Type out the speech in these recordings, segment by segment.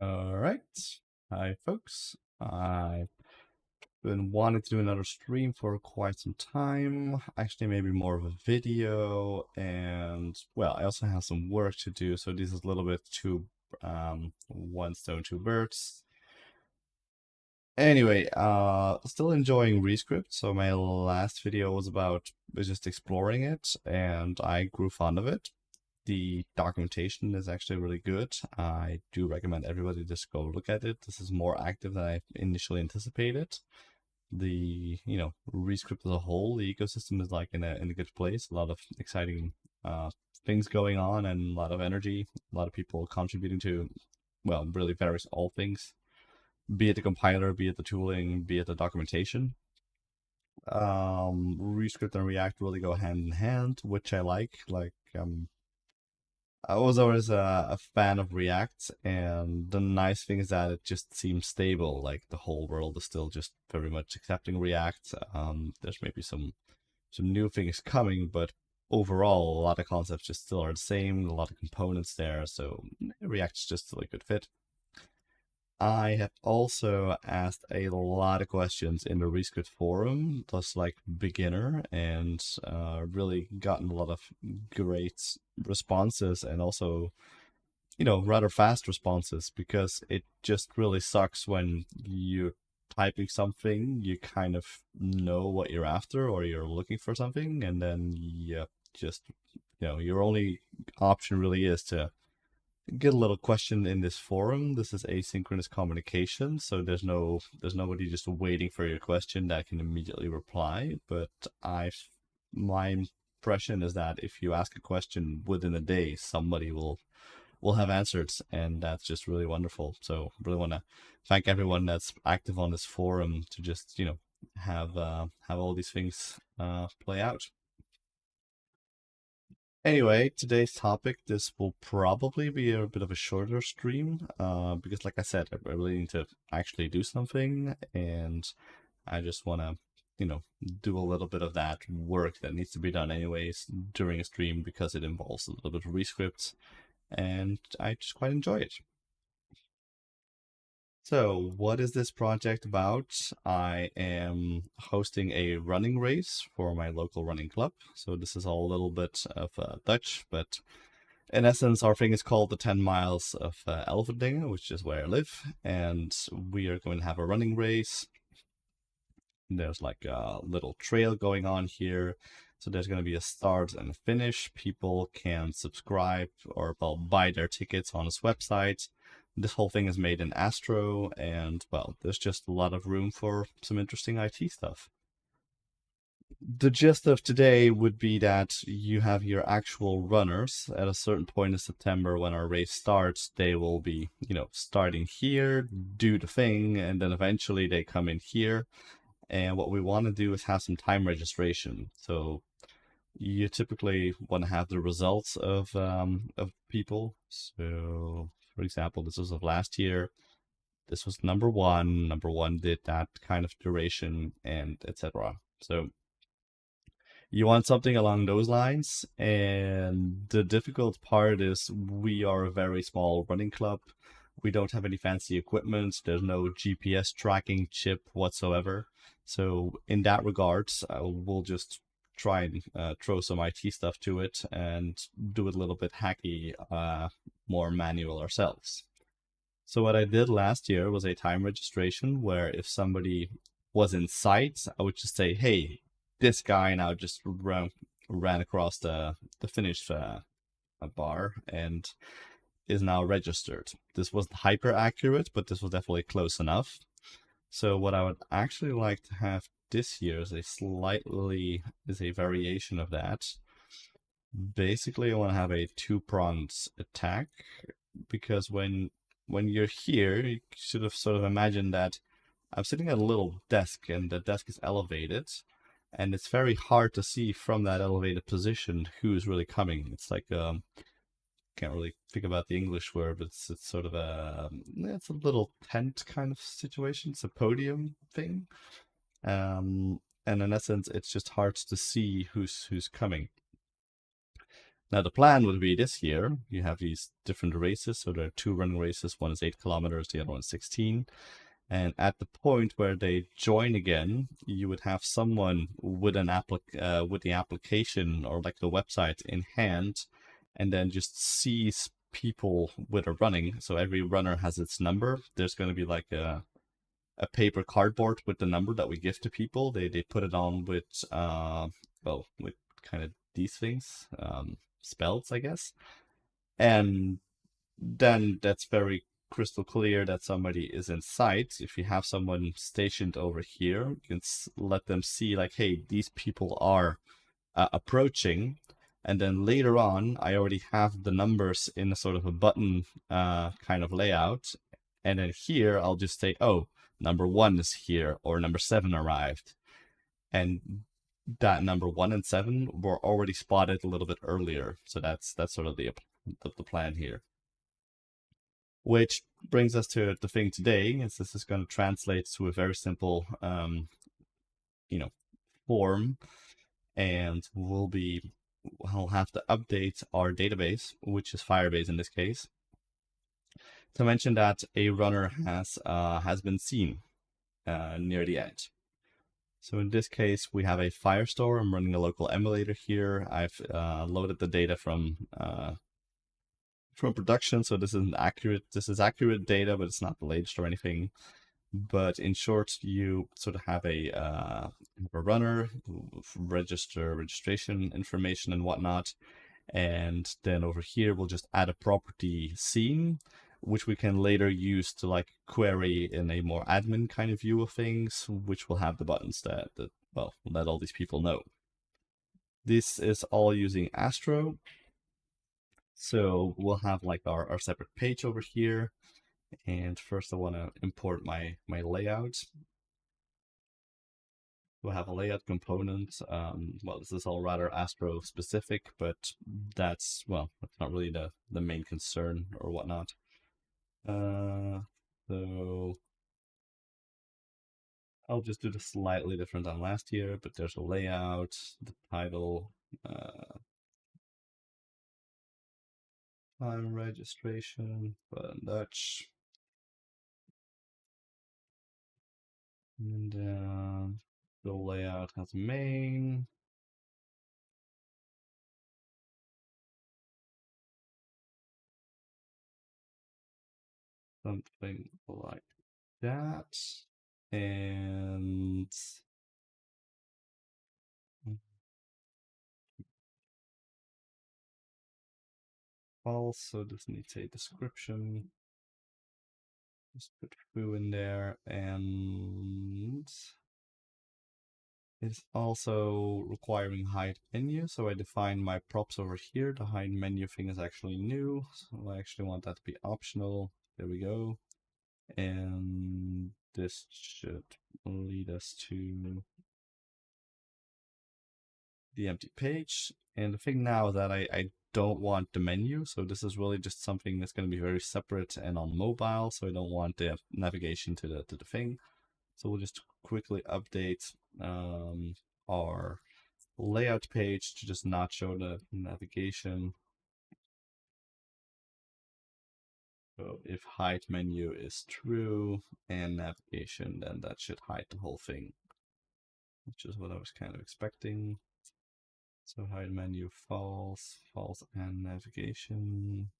All right. Hi, folks. I've been wanting to do another stream for quite some time. Actually, maybe more of a video. And, well, I also have some work to do. So this is a little bit too one stone, two birds. Anyway, still enjoying ReScript. So my last video was just exploring it, and I grew fond of it. The documentation is actually really good. I do recommend everybody just go look at it. This is more active than I initially anticipated. ReScript as a whole, the ecosystem is like in a good place. A lot of exciting things going on and a lot of energy. A lot of people contributing to, well, really various all things, be it the compiler, be it the tooling, be it the documentation. ReScript and React really go hand in hand, which I like. I was always a fan of React, and the nice thing is that it just seems stable. Like the whole world is still just very much accepting React. There's maybe some new things coming, but overall, a lot of concepts just still are the same. A lot of components there, so React's just still a good fit. I have also asked a lot of questions in the ReScript forum, just like beginner, and really gotten a lot of great responses and also, rather fast responses because it just really sucks when you're typing something, you kind of know what you're after or you're looking for something, and then you just, your only option really is to get a little question in this forum. This is asynchronous communication, so there's nobody just waiting for your question that can immediately reply. But my impression is that if you ask a question within a day, somebody will have answers, and that's just really wonderful. So really want to thank everyone that's active on this forum to just have all these things play out. Anyway, today's topic, this will probably be a bit of a shorter stream, because like I said, I really need to actually do something, and I just want to, do a little bit of that work that needs to be done anyways during a stream because it involves a little bit of ReScript, and I just quite enjoy it. So, what is this project about? I am hosting a running race for my local running club. So, this is all a little bit of Dutch, but in essence, our thing is called the 10 miles of Elverdingen, which is where I live. And we are going to have a running race. There's like a little trail going on here. So there's going to be a start and a finish. People can subscribe or buy their tickets on his website. This whole thing is made in Astro, and well, there's just a lot of room for some interesting IT stuff. The gist of today would be that you have your actual runners at a certain point in September when our race starts. They will be, starting here, do the thing, and then eventually they come in here. And what we want to do is have some time registration. So you typically want to have the results of people. So, for example, this was of last year. This was number one. Number one did that kind of duration and etc. So you want something along those lines. And the difficult part is we are a very small running club. We don't have any fancy equipment. There's no GPS tracking chip whatsoever. So in that regards, we'll just try and throw some IT stuff to it and do it a little bit hacky, more manual ourselves. So what I did last year was a time registration where if somebody was in sight, I would just say, hey, this guy now just ran across the finish bar and is now registered. This wasn't hyper accurate, but this was definitely close enough. So what I would actually like to have this year is a variation of that. Basically, I want to have a two-pronged attack because when you're here, you should have sort of imagined that I'm sitting at a little desk and the desk is elevated, and it's very hard to see from that elevated position who's really coming. It's like can't really think about the English word, but it's sort of it's a little tent kind of situation. It's a podium thing, and in essence, it's just hard to see who's coming. Now the plan would be this year, you have these different races. So there are two running races. One is 8 kilometers, the other one is 16. And at the point where they join again, you would have someone with with the application or like the website in hand, and then just sees people that are running. So every runner has its number. There's going to be like a paper cardboard with the number that we give to people. They put it on with with kind of these things, spells, I guess, and then that's very crystal clear that somebody is in sight. If you have someone stationed over here, you can let them see like, hey, these people are approaching. And then later on, I already have the numbers in a sort of a button kind of layout. And then here, I'll just say, oh, number 1 is here, or number 7 arrived. And that number 1 and 7 were already spotted a little bit earlier. So that's sort of the plan here. Which brings us to the thing today, is this is going to translate to a very simple, form, and we'll have to update our database, which is Firebase in this case, to mention that a runner has been seen near the edge. So in this case, we have a Firestore. I'm running a local emulator here. I've loaded the data from production, so this isn't accurate. This is accurate data, but it's not the latest or anything. But in short, you sort of have a runner, registration information and whatnot, and then over here we'll just add a property scene, which we can later use to like query in a more admin kind of view of things, which will have the buttons that well, let all these people know. This is all using Astro. So we'll have like our separate page over here. And first I want to import my layout. We'll have a layout component. Well, this is all rather Astro specific, but that's not really the main concern or whatnot. So I'll just do this slightly different than last year, but there's a layout, the title, time registration, but in Dutch. And the layout has main. Something like that. And also this needs a description. Just put foo in there, and it's also requiring hide menu. So I define my props over here. The hide menu thing is actually new, so I actually want that to be optional. There we go. And this should lead us to the empty page. And the thing now is that I don't want the menu, so this is really just something that's going to be very separate and on mobile, so I don't want the navigation to the thing. So we'll just quickly update our layout page to just not show the navigation. So if hide menu is true and navigation, then that should hide the whole thing, which is what I was kind of expecting. So hide menu false, false, and navigation.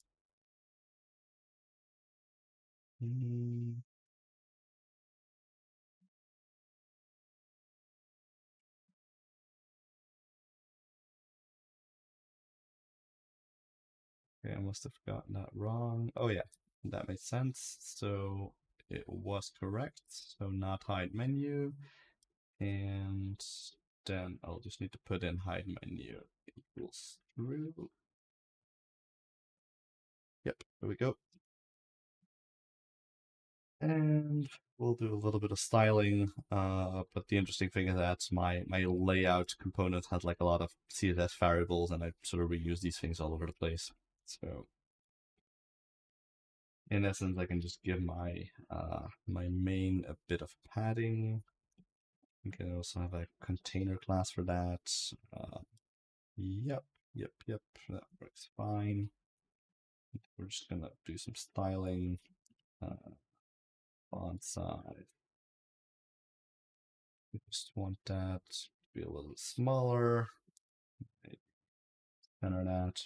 Okay, I must have gotten that wrong. Oh yeah, that makes sense. So it was correct. So not hide menu. And then I'll just need to put in hide menu equals true. Yep, there we go. And we'll do a little bit of styling, but the interesting thing is that my layout component has like a lot of CSS variables, and I sort of reuse these things all over the place. So in essence, I can just give my my main a bit of padding. You can also have a container class for that. Yep. Yep, that works fine. We're just gonna do some styling. Font size. We just want that to be a little smaller. Center that.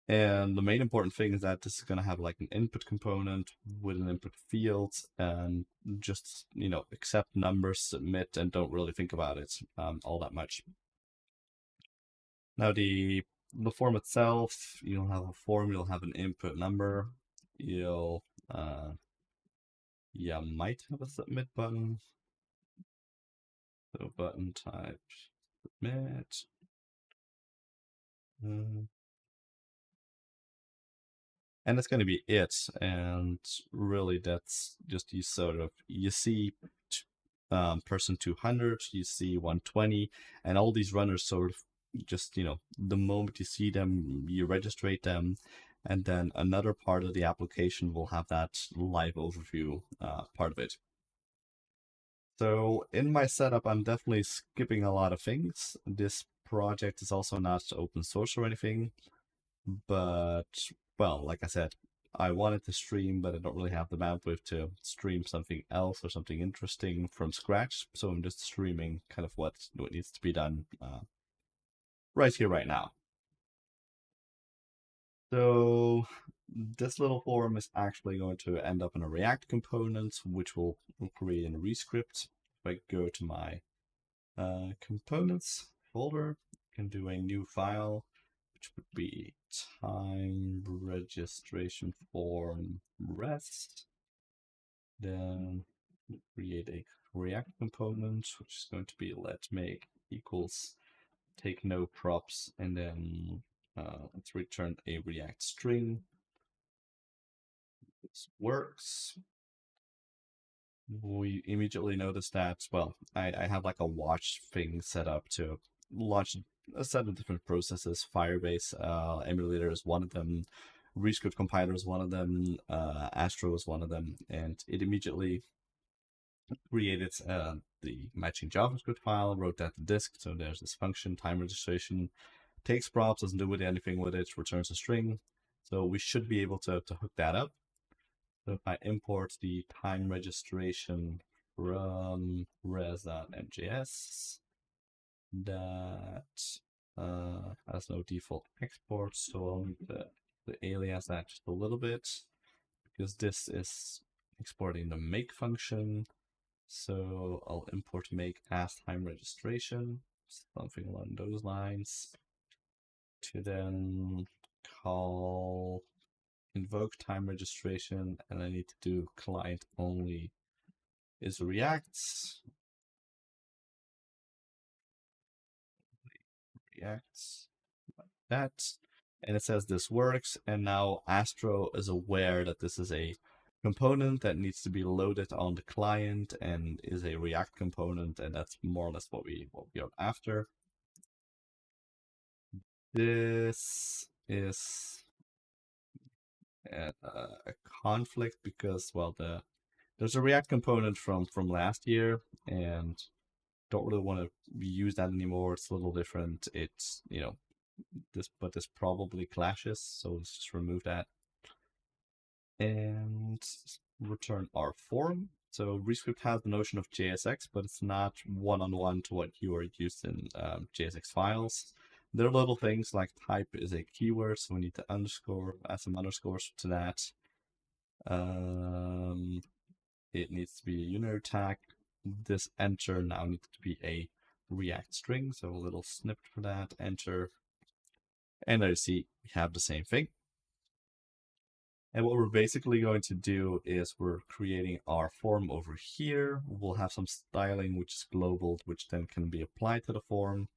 And the main important thing is that this is going to have like an input component with an input field, and just, accept numbers, submit, and don't really think about it all that much. Now the form itself, you'll have a form, you'll have an input number, you'll you might have a submit button. So button type submit. And that's going to be it. And really, that's just you see person 200, you see 120, and all these runners sort of just, the moment you see them, you registrate them, and then another part of the application will have that live overview part of it. So in my setup, I'm definitely skipping a lot of things. This project is also not open source or anything, but well, like I said, I wanted to stream, but I don't really have the bandwidth to stream something else or something interesting from scratch. So I'm just streaming kind of what needs to be done right here, right now. So this little form is actually going to end up in a React component, which will create in ReScript. If I go to my components folder, I can do a new file, which would be time registration form rest. Then create a React component, which is going to be let make equals take no props, and then let's return a React string. This works. We immediately notice that, well, I have like a watch thing set up to launch a set of different processes. Firebase emulator is one of them. ReScript compiler is one of them. Astro is one of them. And it immediately created the matching JavaScript file, wrote that to disk. So there's this function, time registration, takes props, doesn't do anything with it, returns a string. So we should be able to hook that up. So if I import the time registration from res.mjs, that has no default export, so I'll need to alias that just a little bit, because this is exporting the make function. So I'll import make as time registration, something along those lines, to then call invoke time registration, and I need to do client only is React, like that, and it says this works. And now Astro is aware that this is a component that needs to be loaded on the client and is a React component, and that's more or less what we are after. This is a conflict because, well, there's a React component from last year, and don't really want to use that anymore. It's a little different. It's, this probably clashes, so let's just remove that and return our form. So ReScript has the notion of JSX, but it's not one-on-one to what you are used in JSX files. There are little things like type is a keyword, so we need to add some underscores to that. It needs to be a unit tag. This enter now needs to be a React string, so a little snippet for that, enter. And there you see we have the same thing. And what we're basically going to do is we're creating our form over here. We'll have some styling which is global, which then can be applied to the form.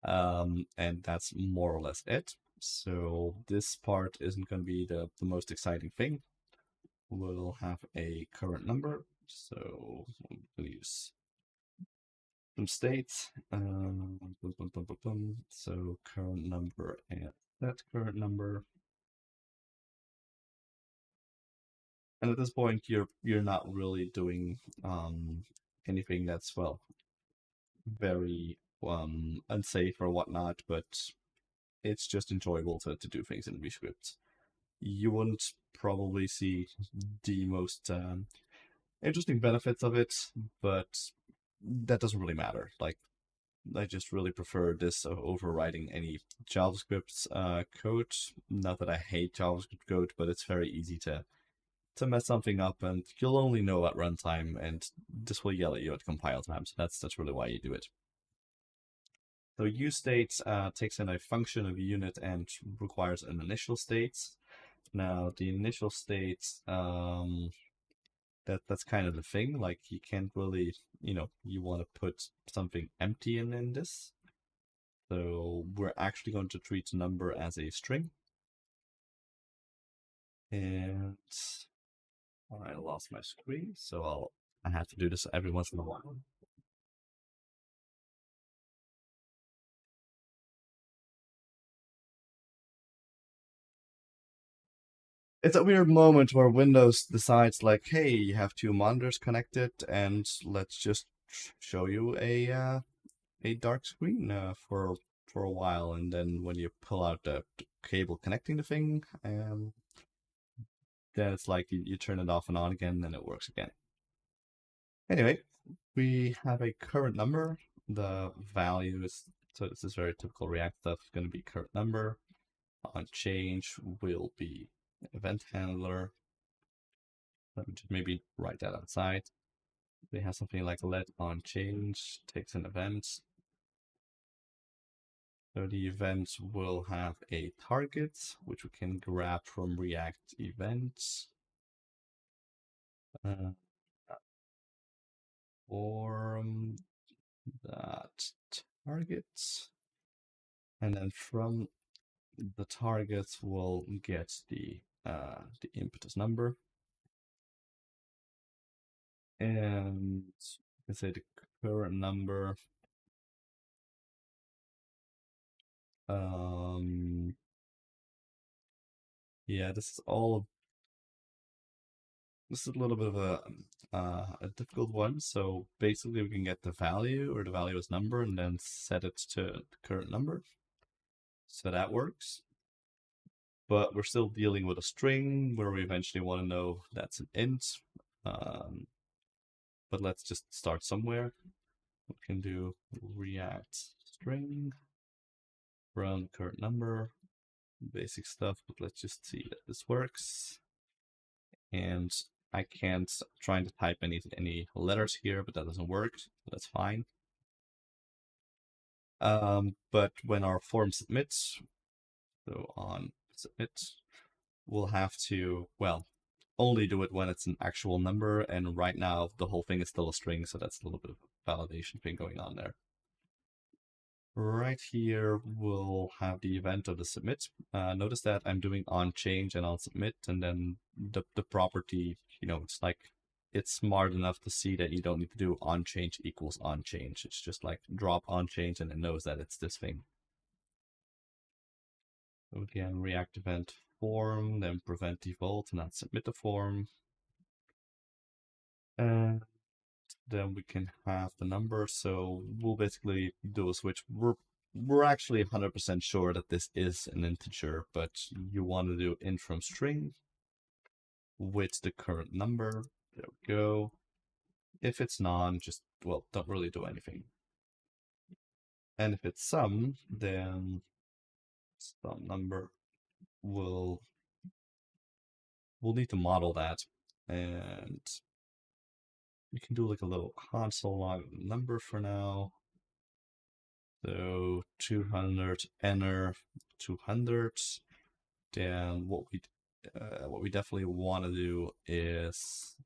And that's more or less it. So this part isn't going to be the most exciting thing. We'll have a current number. So we'll use some states. So current number and that current number. And at this point, you're not really doing anything that's, well, very unsafe or whatnot, but it's just enjoyable to do things in ReScript. You wouldn't probably see the most interesting benefits of it, but that doesn't really matter. Like, I just really prefer this over writing any JavaScript code. Not that I hate JavaScript code, but it's very easy to mess something up, and you'll only know at runtime, and this will yell at you at compile time. So that's really why you do it. So useState takes in a function of a unit and requires an initial state. Now the initial state, that's kind of the thing. Like, you can't really, you want to put something empty in this. So we're actually going to treat number as a string. And I lost my screen, so I have to do this every once in a while. It's a weird moment where Windows decides, like, hey, you have two monitors connected, and let's just show you a dark screen for a while, and then when you pull out the cable connecting the thing, then it's like you turn it off and on again, and it works again. Anyway, we have a current number. The value is, so this is very typical React stuff, it's going to be current number. On change will be event handler. Let me just maybe write that outside. We have something like let on change takes an event. So the event will have a target, which we can grab from React events. Form that target. And then from the target, we'll get the impetus number. And let's say the current number. Yeah, this is a little bit of a difficult one. So basically, we can get the value, or the value as number, and then set it to the current number. So that works. But we're still dealing with a string where we eventually want to know that's an int. But let's just start somewhere. We can do React string from current number, basic stuff, but let's just see that this works. And I can't trying to type any letters here, but that doesn't work. That's fine. But when our form submits, so on submit, we'll have to, well, only do it when it's an actual number. And right now, the whole thing is still a string, so that's a little bit of a validation thing going on there. Right here, we'll have the event of the submit. Notice that I'm doing on change and on submit, and then the property, it's like, it's smart enough to see that you don't need to do on change equals on change. It's just like drop on change, and it knows that it's this thing. Again, React event form, then prevent default, and not submit the form. And then we can have the number. So we'll basically do a switch. We're actually 100% sure that this is an integer, but you want to do int from string with the current number. There we go. If it's non, just, well, don't really do anything. And if it's sum, then some number we'll need to model that, and we can do like a little console log number for now. So 200 enter 200. Then what we definitely want to do is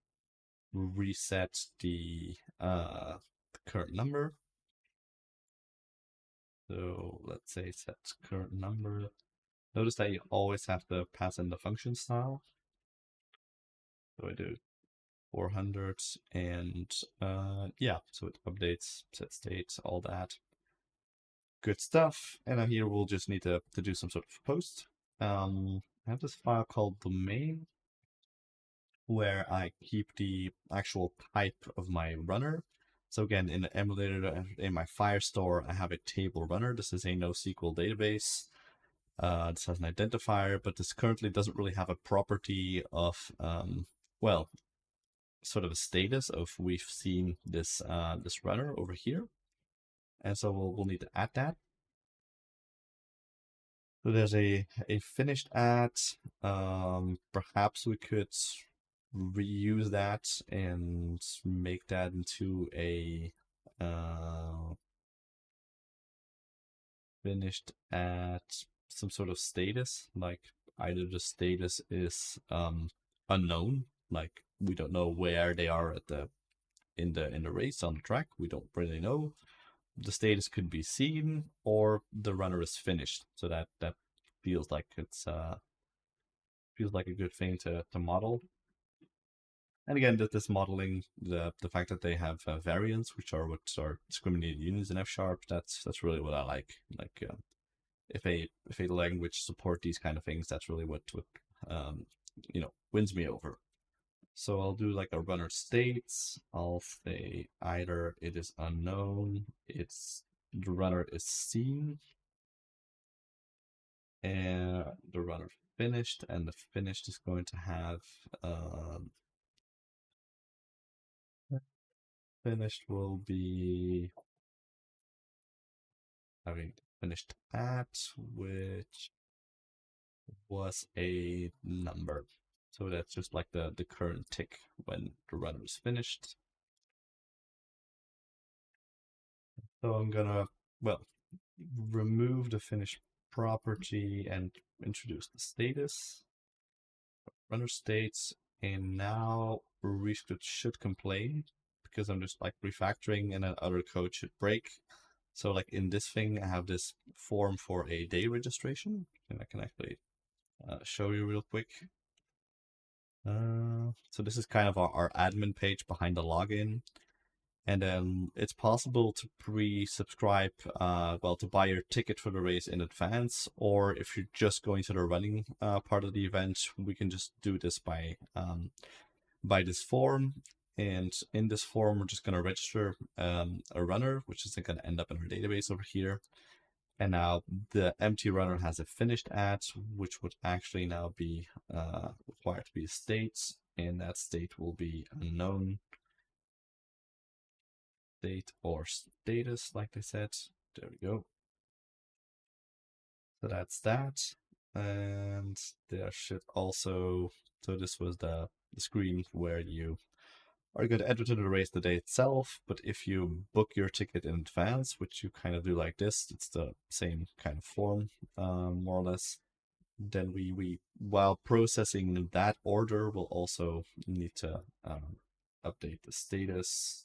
reset the current number. So let's say set current number. Notice that you always have to pass in the function style. So I do 400, and yeah, so it updates, set state, all that good stuff. And then here we'll just need to do some sort of post. I have this file called domain, where I keep the actual type of my runner. So again, in the emulator, in my Firestore, I have a table runner. This is a NoSQL database. This has an identifier, but this currently doesn't really have a property of, well, sort of a status of we've seen this this runner over here, and so we'll need to add that. So there's a finished at. Perhaps we could reuse that and make that into a finished at some sort of status. Like either the status is unknown, like we don't know where they are at the in the race on the track. We don't really know. The status could be seen, or the runner is finished. So that feels like it's feels like a good thing to model. And again, this modeling, the fact that they have variants, which are what are discriminated unions in F sharp, that's really what I like. Like if a language support these kind of things, that's really what um, wins me over. So I'll do like a runner states. I'll say either it is unknown, it's the runner is seen, and the runner finished, and the finished is going to have finished will be having finished at, which was a number. So that's just like the current tick when the runner is finished. So I'm gonna, well, remove the finished property and introduce the status. Runner states, and now ReScript should complain because I'm just like refactoring and then other code should break. So like in this thing, I have this form for a day registration, and I can actually show you real quick. So this is kind of our admin page behind the login. And then it's possible to pre-subscribe, well, to buy your ticket for the race in advance, or if you're just going to the running part of the event, we can just do this by this form. And in this form, we're just going to register a runner, which is going to end up in our database over here. And now the empty runner has a finished at, which would actually now be required to be a state, and that state will be unknown state or status, like they said. There we go. So that's that. And there should also, so this was the screen where you are going to enter to the race the day itself, but if you book your ticket in advance, which you kind of do like this, it's the same kind of form, more or less, then we while processing that order, we'll also need to update the status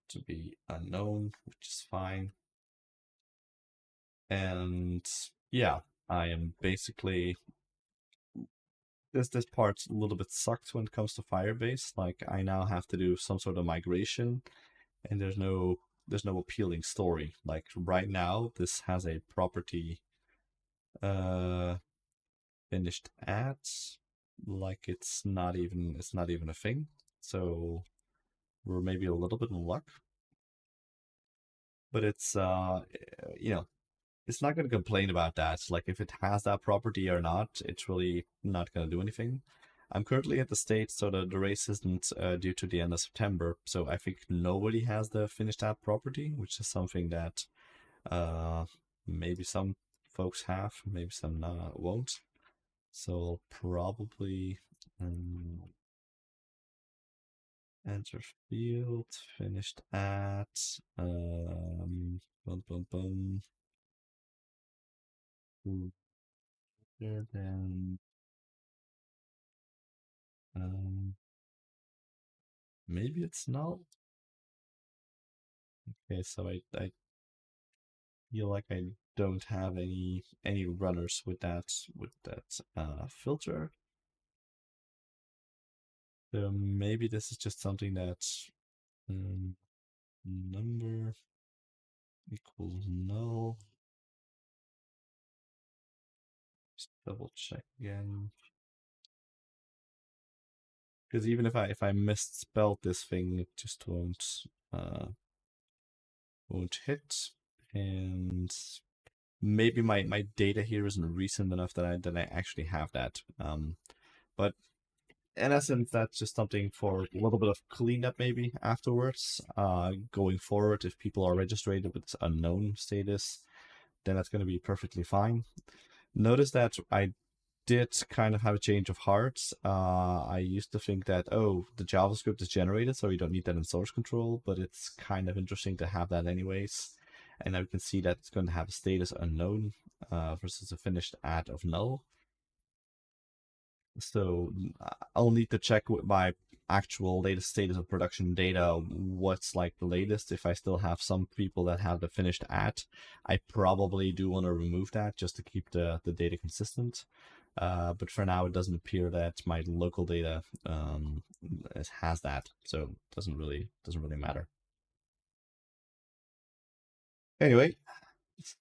to be unknown, which is fine. And yeah, I am basically this part's a little bit sucks when it comes to Firebase. Like I now have to do some sort of migration, and there's no appealing story. Like right now, this has a property finished at, like it's not even a thing. So we're maybe a little bit in luck, but it's it's not going to complain about that. Like if it has that property or not, it's really not going to do anything. I'm currently at the state, so the race isn't due to the end of September. So I think nobody has the finished app property, which is something that maybe some folks have, maybe some won't. So I'll probably enter field finished at bum, bum, bum. Then maybe it's null. Okay, so I feel like I don't have any runners with that filter. So maybe this is just something that number equals null. Just double check again. Because even if I misspelled this thing, it just won't won't hit. And maybe my data here isn't recent enough that I actually have that. But in essence, that's just something for a little bit of cleanup maybe afterwards. Going forward, if people are registered with this unknown status, then that's going to be perfectly fine. Notice that I did kind of have a change of heart. I used to think that, oh, the JavaScript is generated, so you don't need that in source control, but it's kind of interesting to have that anyways. And now we can see that it's going to have a status unknown versus a finished add of null. So I'll need to check with my actual latest status of production data what's like the latest. If I still have some people that have the finished at, I probably do want to remove that just to keep the data consistent. But for now, it doesn't appear that my local data has that, so it doesn't really matter. Anyway,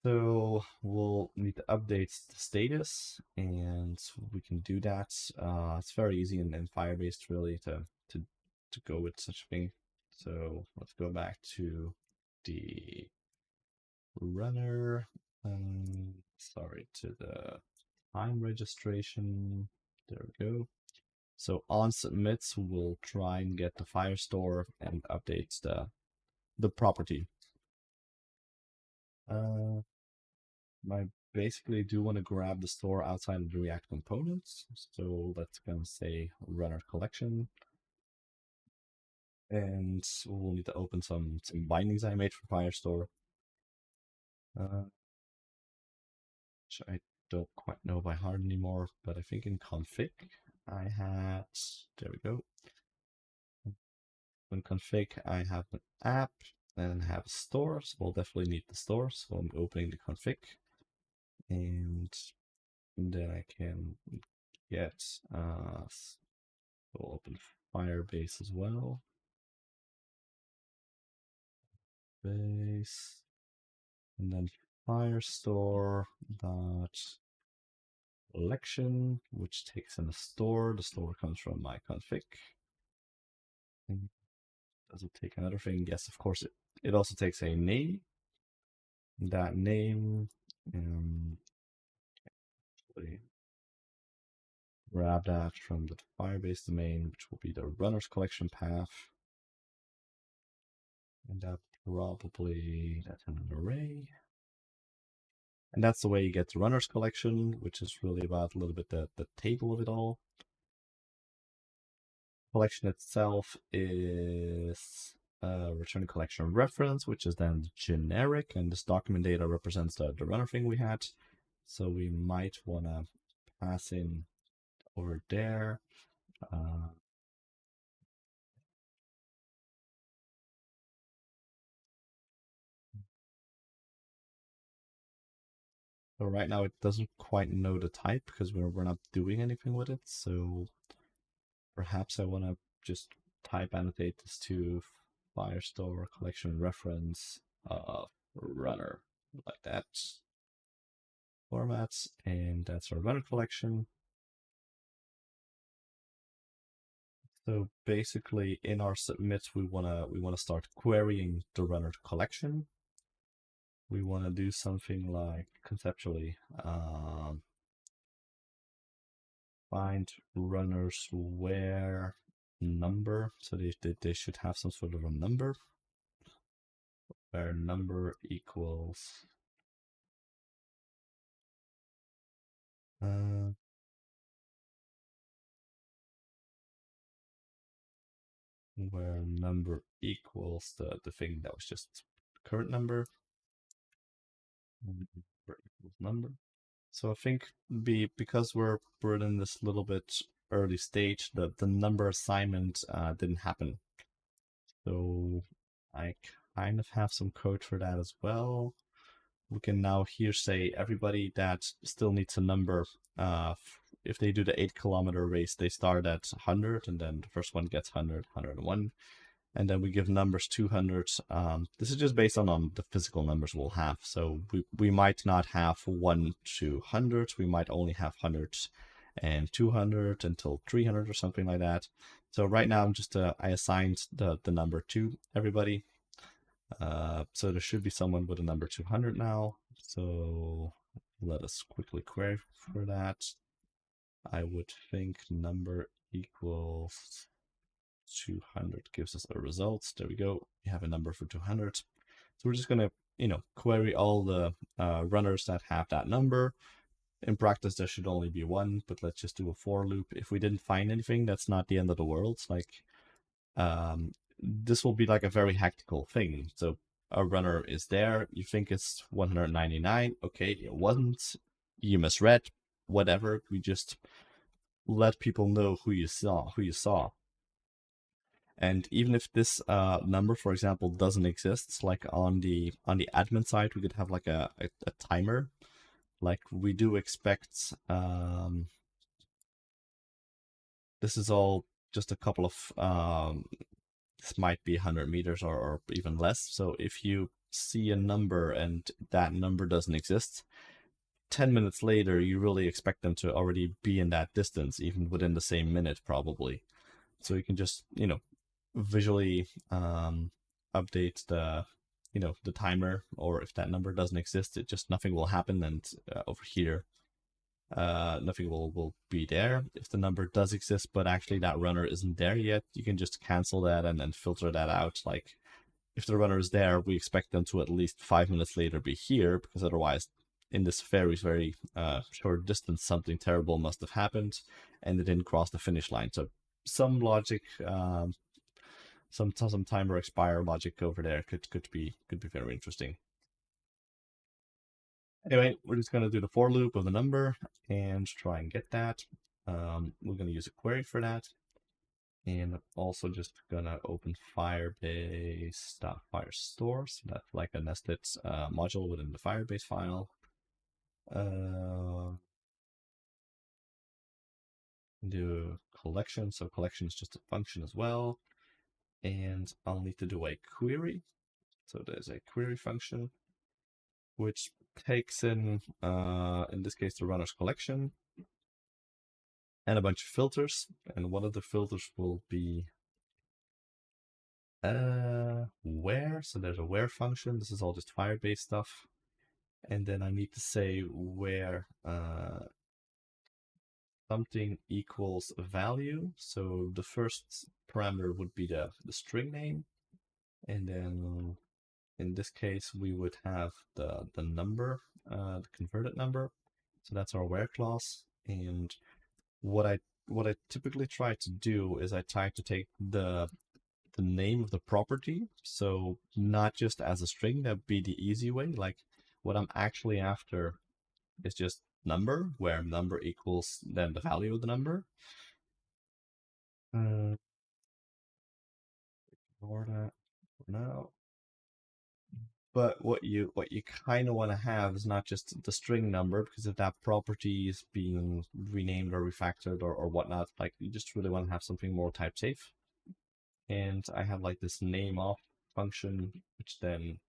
so we'll need to update the status, and we can do that. It's very easy in Firebase really to go with such a thing. So let's go back to the runner. Sorry, to the time registration. There we go. So on submits, we'll try and get the Firestore and update the property. I basically do want to grab the store outside of the React components. So let's go and say runner collection. And we'll need to open some bindings I made for Firestore. Which I don't quite know by heart anymore, but I think in config I had, there we go. In config I have an app and have a store, so we'll definitely need the store. So I'm opening the config, and then I can get, we'll open Firebase as well. Base, and then Firestore dot collection, which takes in a store. The store comes from my config. Does it take another thing? Yes, of course. It also takes a name. That name, grab that from the Firebase domain, which will be the runners collection path. And that probably, that's an array. And that's the way you get the runners collection, which is really about a little bit the table of it all. Collection itself is return collection reference, which is then generic, and this document data represents the runner thing we had. So we might want to pass in over there. So right now it doesn't quite know the type because we're not doing anything with it. So perhaps I want to just type annotate this to Firestore collection reference runner, like that. Formats, and that's our runner collection. So basically in our submit, we wanna start querying the runner collection. We want to do something like conceptually find runners where number, so they should have some sort of a number where number equals where number equals the thing that was just current number. Number. So I think because we're in this little bit early stage, the number assignment didn't happen. So I kind of have some code for that as well. We can now here say everybody that still needs a number. If they do the 8-kilometer race, they start at 100, and then the first one gets 100, 101. And then we give numbers 200. This is just based on the physical numbers we'll have. So we might not have 1 to 100. We might only have 100 and 200 until 300 or something like that. So right now I'm just I assigned the number to everybody. So there should be someone with a number 200 now. So let us quickly query for that. I would think number equals 200 gives us a result. There we go. We have a number for 200. So we're just going to, query all the runners that have that number. In practice, there should only be one, but let's just do a for loop. If we didn't find anything, that's not the end of the world. Like, this will be like a very hectical thing. So a runner is there. You think it's 199. Okay, it wasn't. You misread. Whatever. We just let people know who you saw. And even if this number, for example, doesn't exist, like on the admin side, we could have like a timer. Like we do expect. This is all just a couple of. This might be 100 meters or even less. So if you see a number and that number doesn't exist, 10 minutes later, you really expect them to already be in that distance, even within the same minute, probably. So you can just, visually update the timer, or if that number doesn't exist, nothing will happen. And over here, nothing will be there. If the number does exist, but actually that runner isn't there yet, you can just cancel that and then filter that out. Like if the runner is there, we expect them to at least 5 minutes later be here, because otherwise in this very, very short distance, something terrible must have happened and they didn't cross the finish line. So some logic, some timer expire logic over there could be very interesting. Anyway, we're just going to do the for loop of the number and try and get that. We're going to use a query for that. And also just going to open firebase.firestore. So that's like a nested module within the Firebase file. Do collection. So collection is just a function as well. And I'll need to do a query. So there's a query function, which takes in this case, the runner's collection and a bunch of filters. And one of the filters will be where. So there's a where function. This is all just Firebase stuff. And then I need to say where something equals a value. So the first parameter would be the string name. And then in this case, we would have the number, the converted number. So that's our where clause. And what I typically try to do is I try to take the name of the property. So not just as a string, that'd be the easy way. Like what I'm actually after is just number, where number equals then the value of the number. Ignore that for now. But what you kind of want to have is not just the string number, because if that property is being renamed or refactored or whatnot, like you just really want to have something more type safe. And I have like this name off function, which then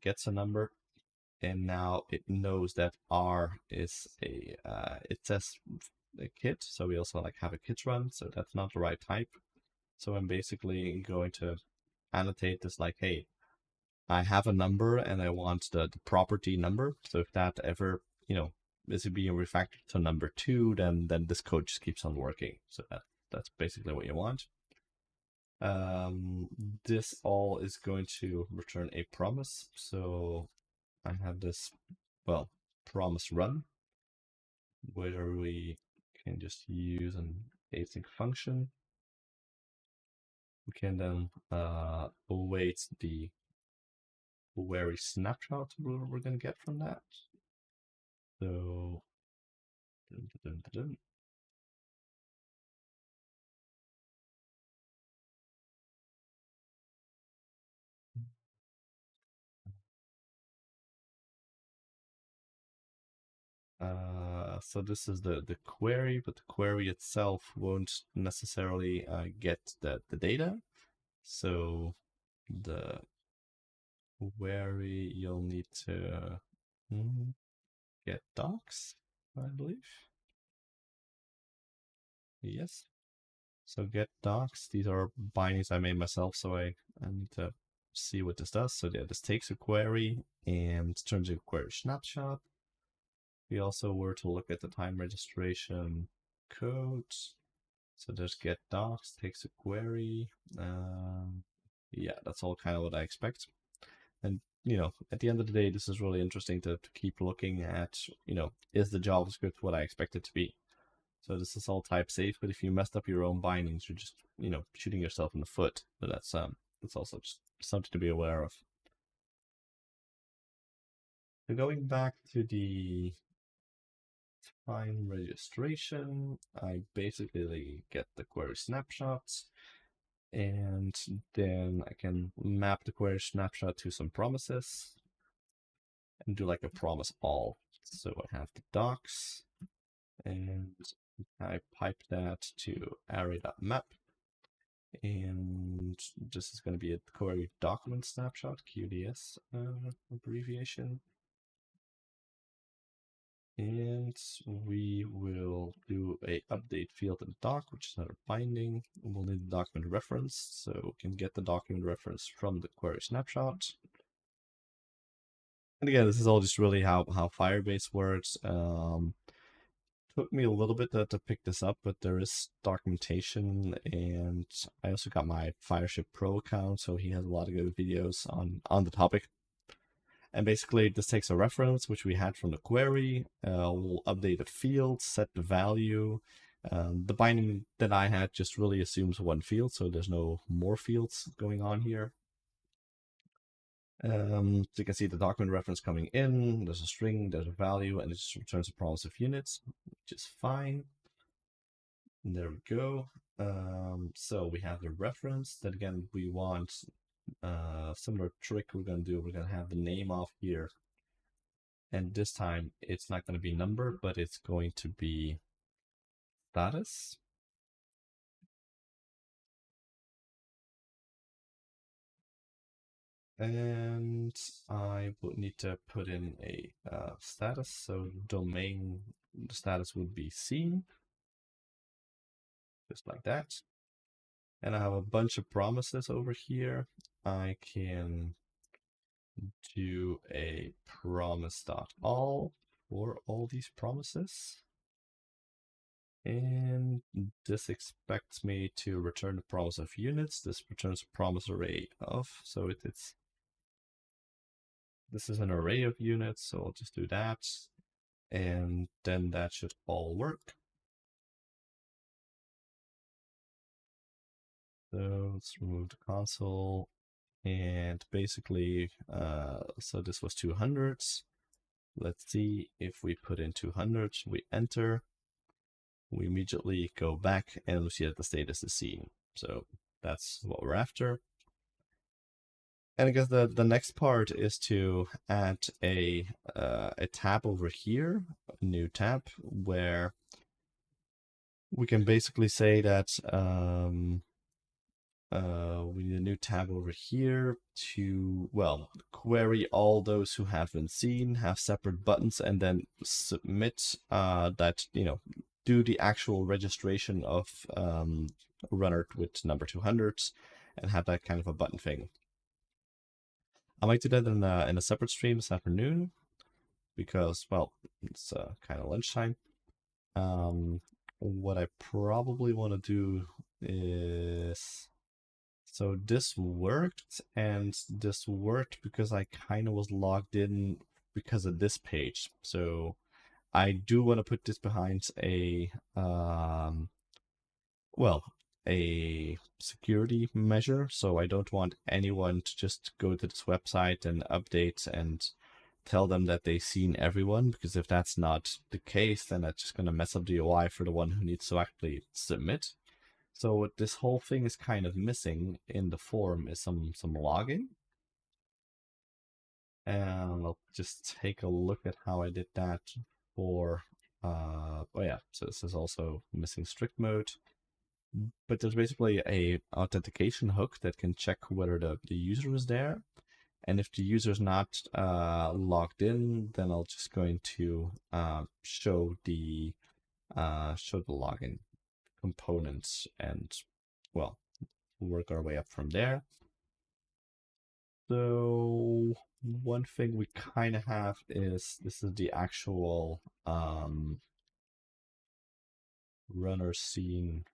gets a number, and now it knows that R is it says a kit, so we also like have a kit run, so that's not the right type. So I'm basically going to annotate this like, hey, I have a number and I want the property number. So if that ever, is being refactored to number 2, then this code just keeps on working. So that's basically what you want. This all is going to return a promise. So I have this, promise run, where we can just use an async function. We can then await the query snapshot we're going to get from that. So, so this is the query, but the query itself won't necessarily get the data. So the query, you'll need to get docs, I believe. Yes. So get docs. These are bindings I made myself, so I need to see what this does. So yeah, this takes a query and turns into a query snapshot. We also were to look at the time registration code. So there's get docs, takes a query. Yeah, that's all kind of what I expect. And, at the end of the day, this is really interesting to keep looking at, is the JavaScript what I expect it to be? So this is all type safe, but if you messed up your own bindings, you're just, shooting yourself in the foot. So that's also just something to be aware of. So going back to the time registration, I basically get the query snapshots, and then I can map the query snapshot to some promises and do like a promise all. So I have the docs, and I pipe that to array.map, and this is going to be a query document snapshot, QDS abbreviation. And we will do a update field in doc, which is another binding. We'll need the document reference, so we can get the document reference from the query snapshot. And again, this is all just really how Firebase works. Took me a little bit to pick this up, but there is documentation, and I also got my Fireship Pro account, so he has a lot of good videos on the topic. And basically, this takes a reference, which we had from the query. We'll update the field, set the value. The binding that I had just really assumes one field, so there's no more fields going on here. So you can see the document reference coming in. There's a string, there's a value, and it just returns a promise of units, which is fine. And there we go. So we have the reference that again we want. Similar trick we're going to do. We're going to have the name off here. And this time it's not going to be number, but it's going to be status. And I would need to put in a status. So domain, the status would be seen, just like that. And I have a bunch of promises over here. I can do a promise.all for all these promises. And this expects me to return the promise of units. This returns a promise array of, so this is an array of units, so I'll just do that. And then that should all work. So let's remove the console. And basically, so this was 200s. Let's see if we put in 200s, we enter. We immediately go back and we see that the status is seen. So that's what we're after. And I guess the next part is to add a tab over here, a new tab, where we can basically say that we need a new tab over here to, well, query all those who have been seen, have separate buttons, and then submit that, do the actual registration of runner with number 200s and have that kind of a button thing. I might do that in a separate stream this afternoon because, well, it's kind of lunchtime. What I probably want to do is, so this worked, and this worked because I kind of was logged in because of this page. So I do want to put this behind a a security measure. So I don't want anyone to just go to this website and update and tell them that they've seen everyone, because if that's not the case, then that's just going to mess up the UI for the one who needs to actually submit. So what this whole thing is kind of missing in the form is some logging. And I'll just take a look at how I did that for, oh yeah, so this is also missing strict mode. But there's basically a authentication hook that can check whether the user is there. And if the user is not logged in, then I'll just going to show the login components, and well, we'll work our way up from there. So one thing we kind of have is this is the actual runner scene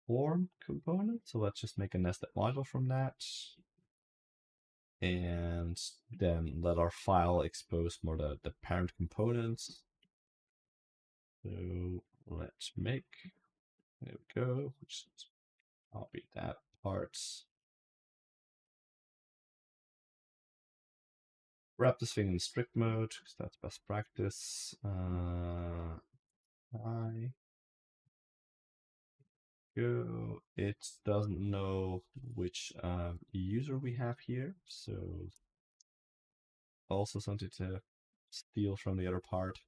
form component. So let's just make a nested module from that. And then let our file expose more the parent components. So let's make, there we go, which copy that part. Wrap this thing in strict mode, because that's best practice. I go. It doesn't know which user we have here, so also something to steal from the other part.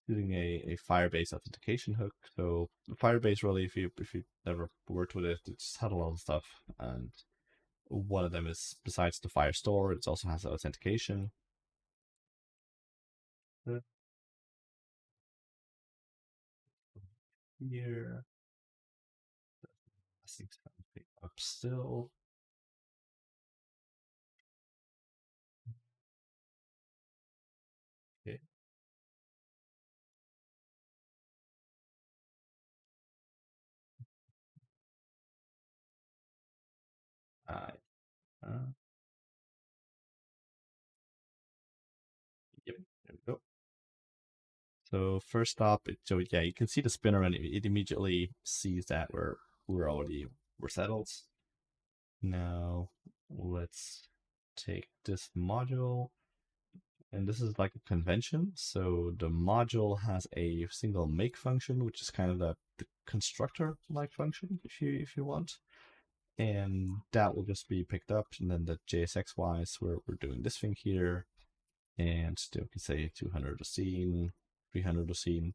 Using a Firebase authentication hook. So Firebase really, if you never worked with it, it just had a lot of stuff, and one of them is, besides the Firestore, it also has authentication. Here, things up still. Okay. Uh, yep, there we go. So first up, so yeah, you can see the spinner, and it immediately sees that we're settled. Now let's take this module, and this is like a convention. So the module has a single make function, which is kind of the constructor-like function, if you want. And that will just be picked up, and then the JSX-wise, we're doing this thing here, and still can say 200 a scene, 300 a scene.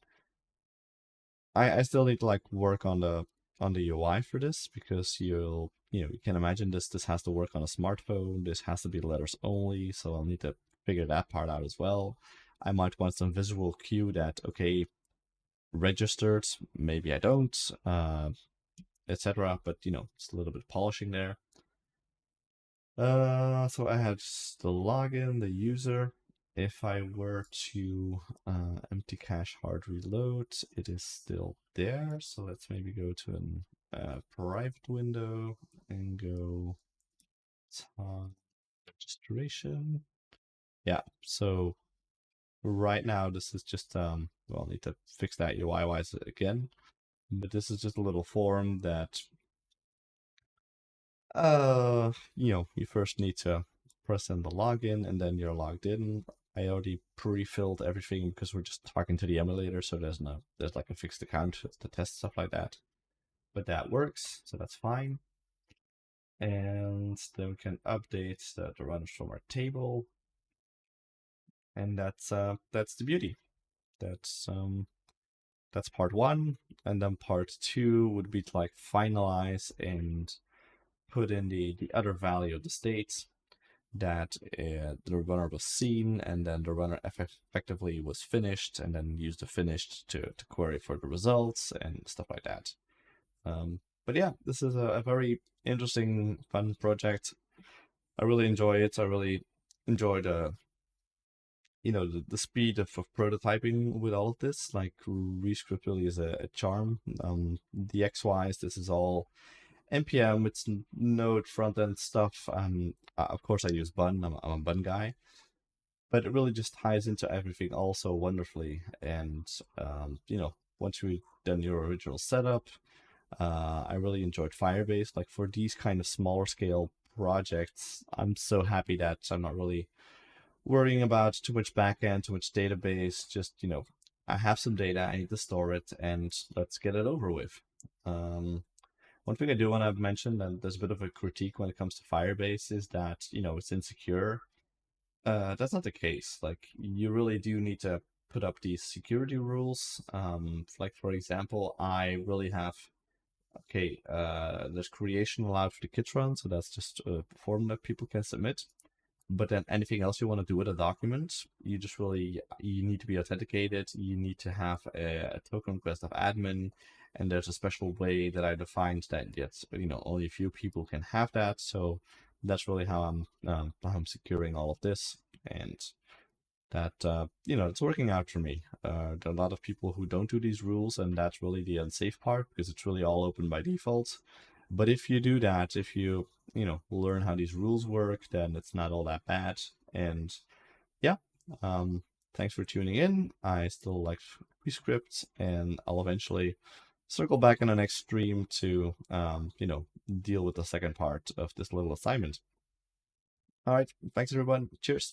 I still need to like work on the UI for this, because you can imagine this has to work on a smartphone. This has to be letters only, so I'll need to figure that part out as well. I might want some visual cue that, okay, registered, maybe I don't, etc. But it's a little bit polishing there. So I have the login, the user. If I were to empty cache hard reload, it is still there. So let's maybe go to a private window and go registration. Yeah, so right now this is just, well, I'll need to fix that UI-wise again. But this is just a little form that you first need to press in the login, and then you're logged in. I already pre-filled everything because we're just talking to the emulator, so there's like a fixed account to test stuff like that. But that works, so that's fine. And then we can update the runners from our table, and that's the beauty. That's part one, and then part two would be to like finalize and put in the other value of the states that the runner was seen, and then the runner effectively was finished, and then use the finished to query for the results and stuff like that. But yeah, this is a very interesting, fun project. I really enjoy it. I really enjoy the speed of prototyping with all of this. Like, ReScript really is a charm. The XYs, this is all npm. It's Node front end stuff. Of course, I use Bun. I'm a Bun guy, but it really just ties into everything also wonderfully. And once we've done your original setup, I really enjoyed Firebase. Like, for these kind of smaller scale projects, I'm so happy that I'm not really worrying about too much backend, too much database. Just I have some data, I need to store it, and let's get it over with. One thing I do want to mention, and there's a bit of a critique when it comes to Firebase, is that it's insecure. That's not the case. Like, you really do need to put up these security rules. Like, for example, I really have, okay, there's creation allowed for the kit run, so that's just a form that people can submit. But then anything else you want to do with a document, you just really, you need to be authenticated. You need to have a token request of admin, and there's a special way that I defined that yet, only a few people can have that. So that's really how I'm securing all of this, and that it's working out for me. There are a lot of people who don't do these rules, and that's really the unsafe part because it's really all open by default. But if you do that, if you learn how these rules work, then it's not all that bad. And yeah, thanks for tuning in. I still like ReScript, and I'll eventually circle back in the next stream to deal with the second part of this little assignment. All right, thanks everyone. Cheers.